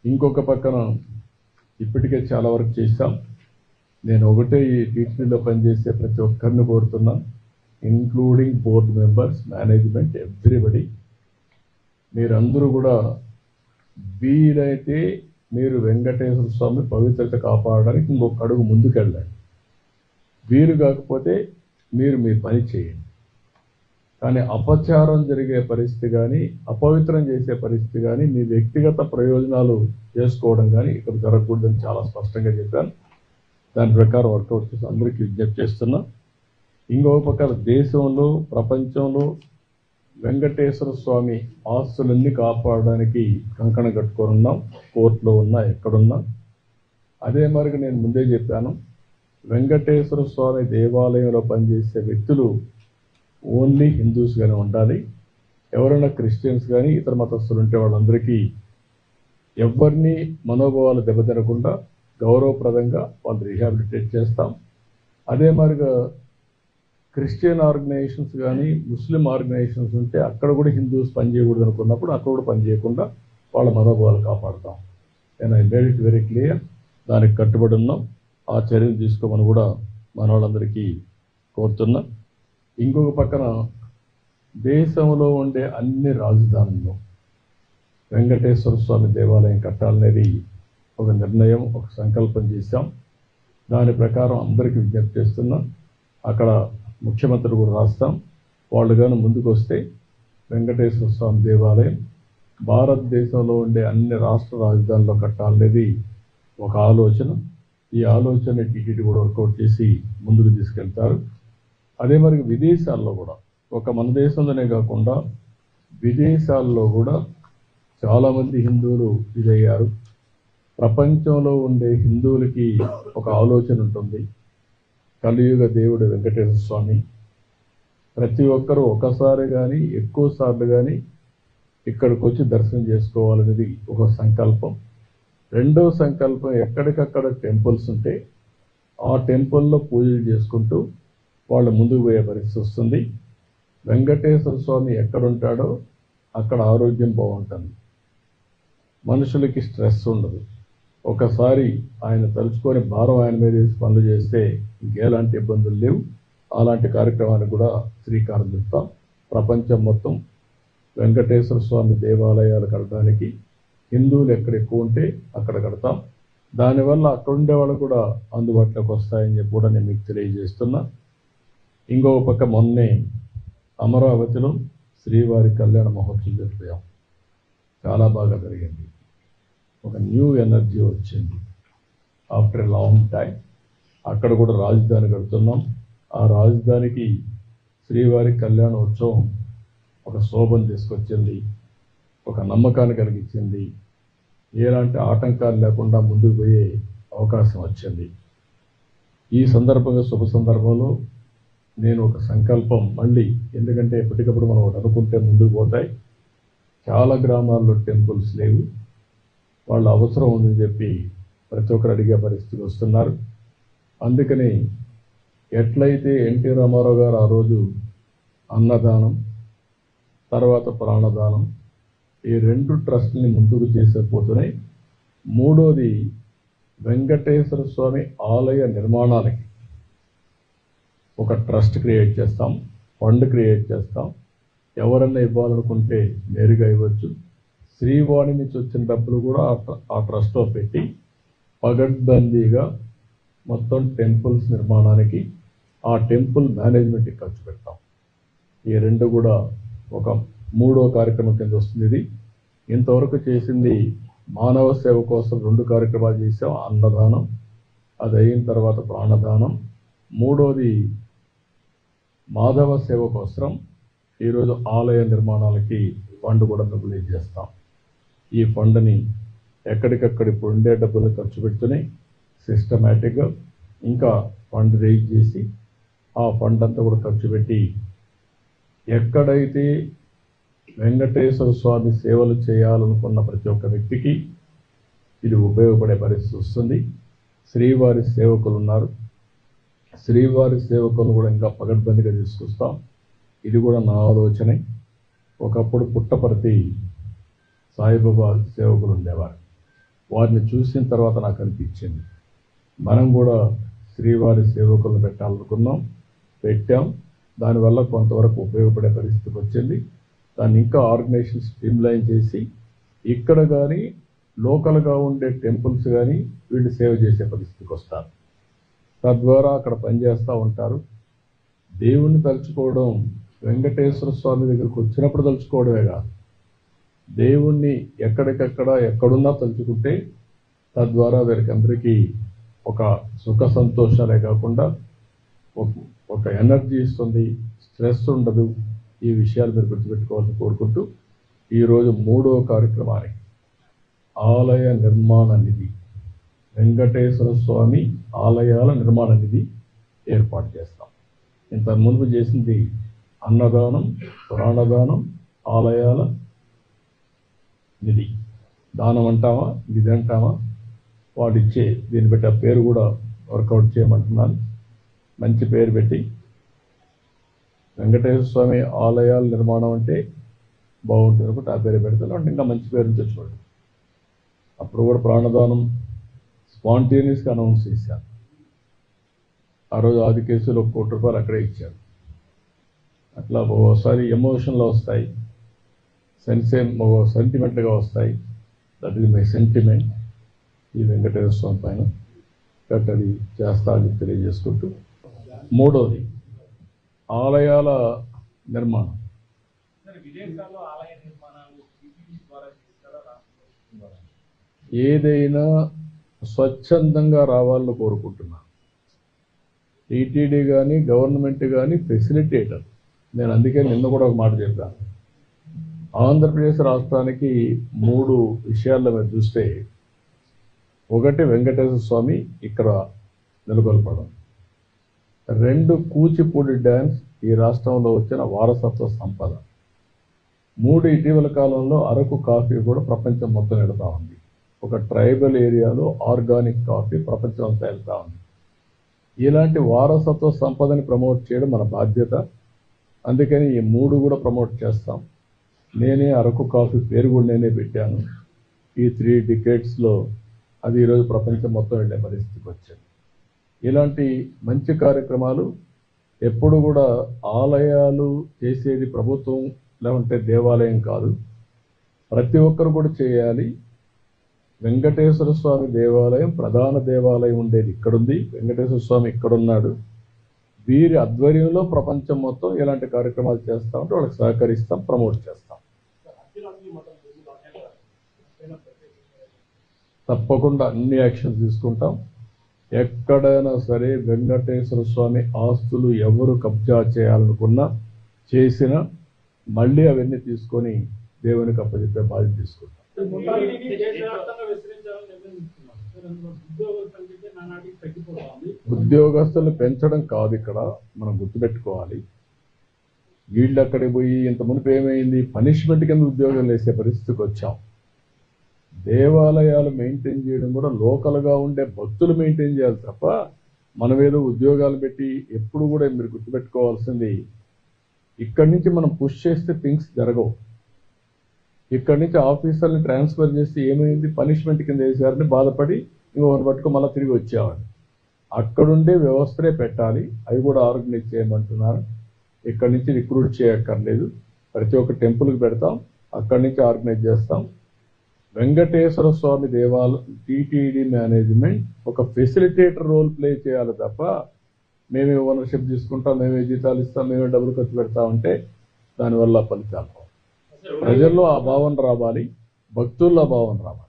ఇంకొక పక్కన ఇప్పటికే చాలా వరకు చేశాం. నేను ఒకటే ఈ టీటీడీలో పనిచేసే ప్రతి ఒక్కరిని కోరుతున్నా, including board members, management, everybody, మీరందరూ కూడా వీలైతే మీరు వెంకటేశ్వర స్వామి పవిత్రత కాపాడడానికి ఇంకొక అడుగు ముందుకెళ్ళండి. వీలు కాకపోతే మీరు మీ పని చేయండి. కానీ అపచారం జరిగే పరిస్థితి కానీ, అపవిత్రం చేసే పరిస్థితి కానీ, మీ వ్యక్తిగత ప్రయోజనాలు చేసుకోవడం కానీ ఇక్కడ జరగకూడదని చాలా స్పష్టంగా చెప్పాను. దాని ప్రకారం వర్కౌట్ చేసి అందరికీ విజ్ఞప్తి చేస్తున్నా. ఇంకొక పక్కన దేశంలో, ప్రపంచంలో వెంకటేశ్వర స్వామి ఆస్తులన్నీ కాపాడడానికి కంకణం కట్టుకొని ఉన్నాం. కోర్టులో ఉన్నా, ఎక్కడున్నా. అదే మరికి నేను ముందే చెప్పాను, వెంకటేశ్వర స్వామి దేవాలయంలో పనిచేసే వ్యక్తులు ఓన్లీ హిందూస్గానే ఉండాలి. ఎవరైనా క్రిస్టియన్స్ కానీ ఇతర మతస్థులు ఉంటే వాళ్ళందరికీ ఎవరిని మనోభావాలు దెబ్బతినకుండా గౌరవప్రదంగా వాళ్ళు రీహాబిలిటేట్ చేస్తాం. అదే మరిగా క్రిస్టియన్ ఆర్గనైజేషన్స్ కానీ, ముస్లిం ఆర్గనైజేషన్స్ ఉంటే అక్కడ కూడా హిందూస్ పనిచేయకూడదు అనుకున్నప్పుడు అక్కడ కూడా పనిచేయకుండా వాళ్ళ మనోభావాలు కాపాడుతాం. నేను I made it very clear. దానికి కట్టుబడి ఉన్నాం. ఆ చర్యలు తీసుకోమని కూడా మన వాళ్ళందరికీ కోరుతున్నా. ఇంకొక పక్కన దేశంలో ఉండే అన్ని రాజధానుల్లో వెంకటేశ్వర స్వామి దేవాలయం కట్టాలనేది ఒక నిర్ణయం, ఒక సంకల్పం చేశాం. దాని ప్రకారం అందరికీ విజ్ఞప్తి చేస్తున్నాం. అక్కడ ముఖ్యమంత్రి కూడా రాస్తాం. వాళ్ళు కానీ ముందుకు వస్తే వెంకటేశ్వర స్వామి దేవాలయం భారతదేశంలో ఉండే అన్ని రాష్ట్ర రాజధానుల్లో కట్టాలనేది ఒక ఆలోచన. ఈ ఆలోచన టీటీడీ కూడా వర్కౌట్ చేసి ముందుకు తీసుకెళ్తారు. అదే మరి విదేశాల్లో కూడా, ఒక మన దేశంలోనే కాకుండా విదేశాల్లో కూడా చాలామంది హిందువులు ఇదయ్యారు. ప్రపంచంలో ఉండే హిందువులకి ఒక ఆలోచన ఉంటుంది, కలియుగ దేవుడు వెంకటేశ్వర స్వామి ప్రతి ఒక్కరూ ఒకసారి కానీ ఎక్కువ సార్లు కానీ ఇక్కడికి వచ్చి దర్శనం చేసుకోవాలనేది ఒక సంకల్పం. రెండో సంకల్పం, ఎక్కడికక్కడ టెంపుల్స్ ఉంటే ఆ టెంపుల్లో పూజలు చేసుకుంటూ వాళ్ళు ముందుకు పోయే పరిస్థితి వస్తుంది. వెంకటేశ్వర స్వామి ఎక్కడుంటాడో అక్కడ ఆరోగ్యం బాగుంటుంది, మనుషులకి స్ట్రెస్ ఉండదు. ఒకసారి ఆయన తలుచుకొని భారం ఆయన మీద వేసి పనులు చేస్తే ఇంకేలాంటి ఇబ్బందులు లేవు. అలాంటి కార్యక్రమానికి కూడా శ్రీకారం చుడతాం. ప్రపంచం మొత్తం వెంకటేశ్వర స్వామి దేవాలయాలు కట్టడానికి హిందువులు ఎక్కడ ఎక్కువ ఉంటే అక్కడ కడతాం. దానివల్ల అక్కడ ఉండే వాళ్ళు కూడా అందుబాటులోకి వస్తాయని చెప్పి కూడా నేను మీకు తెలియజేస్తున్నా. ఇంకొక పక్క మొన్నే అమరావతిలో శ్రీవారి కళ్యాణ మహోత్సవం జరిపాం. చాలా బాగా జరిగింది. ఒక న్యూ ఎనర్జీ వచ్చింది ఆఫ్టర్ ఎ లాంగ్ టైం. అక్కడ కూడా రాజధాని కడుతున్నాం. ఆ రాజధానికి శ్రీవారి కళ్యాణోత్సవం ఒక శోభను తీసుకొచ్చింది, ఒక నమ్మకాన్ని కలిగించింది. ఎలాంటి ఆటంకాలు లేకుండా ముందుకు పోయే అవకాశం వచ్చింది. ఈ సందర్భంగా, శుభ సందర్భంలో నేను ఒక సంకల్పం మళ్ళీ, ఎందుకంటే ఎప్పటికప్పుడు మనం ఒకటి అనుకుంటే ముందుకు పోతాయి. చాలా గ్రామాల్లో టెంపుల్స్ లేవు, వాళ్ళ అవసరం ఉందని చెప్పి ప్రతి ఒక్కరు అడిగే పరిస్థితికి వస్తున్నారు. అందుకని ఎట్లయితే ఎన్టీ రామారావు గారు ఆ రోజు అన్నదానం, తర్వాత ప్రాణదానం, ఈ రెండు ట్రస్ట్ని ముందుకు చేసేపోతున్నాయి. మూడోది వెంకటేశ్వర స్వామి ఆలయ నిర్మాణాలకి ఒక ట్రస్ట్ క్రియేట్ చేస్తాం, ఫండ్ క్రియేట్ చేస్తాం. ఎవరన్నా ఇవ్వాలనుకుంటే నేరుగా ఇవ్వచ్చు. శ్రీవాణి నుంచి వచ్చిన డబ్బులు కూడా ఆ ట్రస్ట్లో పెట్టి పగడ్బందీగా మొత్తం టెంపుల్స్ నిర్మాణానికి, ఆ టెంపుల్ మేనేజ్మెంట్కి ఖర్చు పెడతాం. ఈ రెండు కూడా ఒక మూడో కార్యక్రమం కింద వస్తుంది. ఇది ఇంతవరకు చేసింది మానవ సేవ కోసం 2 కార్యక్రమాలు చేసాం. అన్నదానం, అది అయిన తర్వాత ప్రాణదానం. మూడోది మాధవ సేవ కోసం ఈరోజు ఆలయ నిర్మాణాలకి ఫండ్ కూడా మొబిలైజ్ చేస్తాం. ఈ ఫండ్ని ఎక్కడికక్కడ ఇప్పుడు ఉండే డబ్బులు ఖర్చు పెడుతున్నాయి. సిస్టమేటిక్గా ఇంకా ఫండ్ రేజ్ చేసి ఆ ఫండ్ అంతా కూడా ఖర్చు పెట్టి ఎక్కడైతే వెంకటేశ్వర స్వామి సేవలు చేయాలనుకున్న ప్రతి ఒక్క వ్యక్తికి ఇది ఉపయోగపడే పరిస్థితి వస్తుంది. శ్రీవారి సేవకులు ఉన్నారు, శ్రీవారి సేవకులు కూడా ఇంకా పగడ్బందీగా తీసుకొస్తాం. ఇది కూడా నా ఆలోచనే. ఒకప్పుడు పుట్టపర్తి సాయిబాబా సేవకులు ఉండేవారు. వారిని చూసిన తర్వాత నాకు అనిపించింది మనం కూడా శ్రీవారి సేవకులను పెట్టాలనుకున్నాం, పెట్టాం. దానివల్ల కొంతవరకు ఉపయోగపడే పరిస్థితికి వచ్చింది. దాన్ని ఇంకా ఆర్గనైజేషన్ స్ట్రీమ్లైన్ చేసి ఇక్కడ కానీ లోకల్గా ఉండే టెంపుల్స్ కానీ వీళ్ళు సేవ చేసే పరిస్థితికి వస్తారు. తద్వారా అక్కడ పనిచేస్తూ ఉంటారు. దేవుణ్ణి తలుచుకోవడం వెంకటేశ్వర స్వామి దగ్గరికి వచ్చినప్పుడు తలుచుకోవడమే కాదు, దేవుణ్ణి ఎక్కడికక్కడ ఎక్కడున్నా తలుచుకుంటే తద్వారా వీరికి అందరికీ ఒక సుఖ సంతోషాలే కాకుండా ఒక ఎనర్జీ ఇస్తుంది, స్ట్రెస్ ఉండదు. ఈ విషయాలు మీరు గుర్తుపెట్టుకోవాలని కోరుకుంటూ ఈరోజు 3వ కార్యక్రమానికి ఆలయ నిర్మాణ నిధి, వెంకటేశ్వర స్వామి ఆలయాల నిర్మాణ నిధి ఏర్పాటు చేస్తాం. ఇంత ముందు చేసింది అన్నదానం, ప్రాణదానం, ఆలయాల నిధి. దానం అంటామా, నిధి అంటామా, వాడు ఇచ్చే దీన్ని బట్టి ఆ పేరు కూడా వర్కౌట్ చేయమంటున్నాను. మంచి పేరు పెట్టి వెంకటేశ్వర స్వామి ఆలయాల నిర్మాణం అంటే బాగుంటుంది అనుకుంటే ఆ పేరు పెడతాను. అంటే ఇంకా మంచి పేరు తెచ్చుకోండి. అప్పుడు కూడా ప్రాణదానం స్పాంటేనియస్గా అనౌన్స్ చేశాను. ఆ రోజు ఆది కేసులో ₹1 అక్కడే ఇచ్చారు. అట్లా ఒకసారి ఎమోషన్లో వస్తాయి, సెంటిమెంట్గా వస్తాయి. దట్ ఈజ్ మై సెంటిమెంట్ ఈ వెంకటేశ్వర స్వామి పైన. కాబట్టి అది చేస్తా అని తెలియజేసుకుంటూ, 3వది ఆలయాల నిర్మాణం. ఏదైనా స్వచ్ఛందంగా రావాలని కోరుకుంటున్నాను. టీటీడీ కానీ గవర్నమెంట్ కానీ ఫెసిలిటేటర్. నేను అందుకే నిన్న కూడా ఒక మాట చెప్పాను. ఆంధ్రప్రదేశ్ రాష్ట్రానికి 3 విషయాల్లో మీరు చూస్తే, ఒకటి వెంకటేశ్వర స్వామి ఇక్కడ నెలకొల్పడం, 2 కూచిపూడి డ్యాన్స్ ఈ రాష్ట్రంలో వచ్చిన వారసత్వ సంపద, 3 ఇటీవల కాలంలో అరకు కాఫీ కూడా ప్రపంచం మొత్తం వెళ్తా ఉంది. ఒక ట్రైబల్ ఏరియాలో ఆర్గానిక్ కాఫీ ప్రపంచం అంతా వెళ్తా ఉంది. ఇలాంటి వారసత్వ సంపదని ప్రమోట్ చేయడం మన బాధ్యత. అందుకని ఈ 3 కూడా ప్రమోట్ చేస్తాం. నేనే అరకు కాఫీ పేరు కూడా నేనే పెట్టాను. ఈ 3 డికేట్స్లో అది ఈరోజు ప్రపంచం మొత్తం వెళ్ళే పరిస్థితికి వచ్చింది. ఇలాంటి మంచి కార్యక్రమాలు ఎప్పుడు కూడా ఆలయాలు చేసేది ప్రభుత్వం లేకుంటే దేవాలయం కాదు, ప్రతి ఒక్కరు కూడా చేయాలి. వెంకటేశ్వర స్వామి దేవాలయం ప్రధాన దేవాలయం ఉండేది ఇక్కడుంది, వెంకటేశ్వర స్వామి ఇక్కడున్నాడు. వీరి ఆధ్వర్యంలో ప్రపంచం మొత్తం ఇలాంటి కార్యక్రమాలు చేస్తామంటే వాళ్ళకి సహకరిస్తాం, ప్రమోట్ చేస్తాం. తప్పకుండా అన్ని యాక్షన్స్ తీసుకుంటాం. ఎక్కడైనా సరే వెంకటేశ్వర స్వామి ఆస్తులు ఎవరు కబ్జా చేయాలనుకున్నా చేసినా మళ్ళీ అవన్నీ తీసుకొని దేవునికి అప్పచెప్పే బాధ్యత తీసుకుంటాం. ఉద్యోగస్తులు పెంచడం కాదు ఇక్కడ మనం గుర్తుపెట్టుకోవాలి. వీళ్ళు అక్కడికి పోయి ఇంత మునుపు ఏమైంది, పనిష్మెంట్ కింద ఉద్యోగాలు వేసే పరిస్థితికి వచ్చాం. దేవాలయాలు మెయింటైన్ చేయడం కూడా లోకల్గా ఉండే భక్తులు మెయింటైన్ చేయాలి తప్ప మనం ఏదో ఉద్యోగాలు పెట్టి, ఎప్పుడు కూడా మీరు గుర్తుపెట్టుకోవాల్సింది, ఇక్కడి నుంచి మనం పుష్ చేస్తే థింగ్స్ జరగవు. ఇక్కడి నుంచి ఆఫీసర్ని ట్రాన్స్ఫర్ చేస్తే ఏమైంది, పనిష్మెంట్ కింద వేసారని బాధపడి ఇంకొకరిని పట్టుకు మళ్ళీ తిరిగి వచ్చేవాడు. అక్కడుండే వ్యవస్థలే పెట్టాలి, అవి కూడా ఆర్గనైజ్ చేయమంటున్నారు. ఇక్కడి నుంచి రిక్రూట్ చేయక్కర్లేదు, ప్రతి ఒక్క టెంపుల్కి పెడతాం, అక్కడి నుంచి ఆర్గనైజ్ చేస్తాం. వెంకటేశ్వర స్వామి దేవాలయం టీటీడీ మేనేజ్మెంట్ ఒక ఫెసిలిటేటర్ రోల్ ప్లే చేయాలి తప్ప మేమే ఓనర్షిప్ తీసుకుంటాం, మేమే జీతాలు ఇస్తాం, మేమే డబ్బులు ఖర్చు పెడతామంటే దానివల్ల ఫలితాలు. ప్రజల్లో ఆ భావన రావాలి, భక్తుల్లో ఆ భావన రావాలి.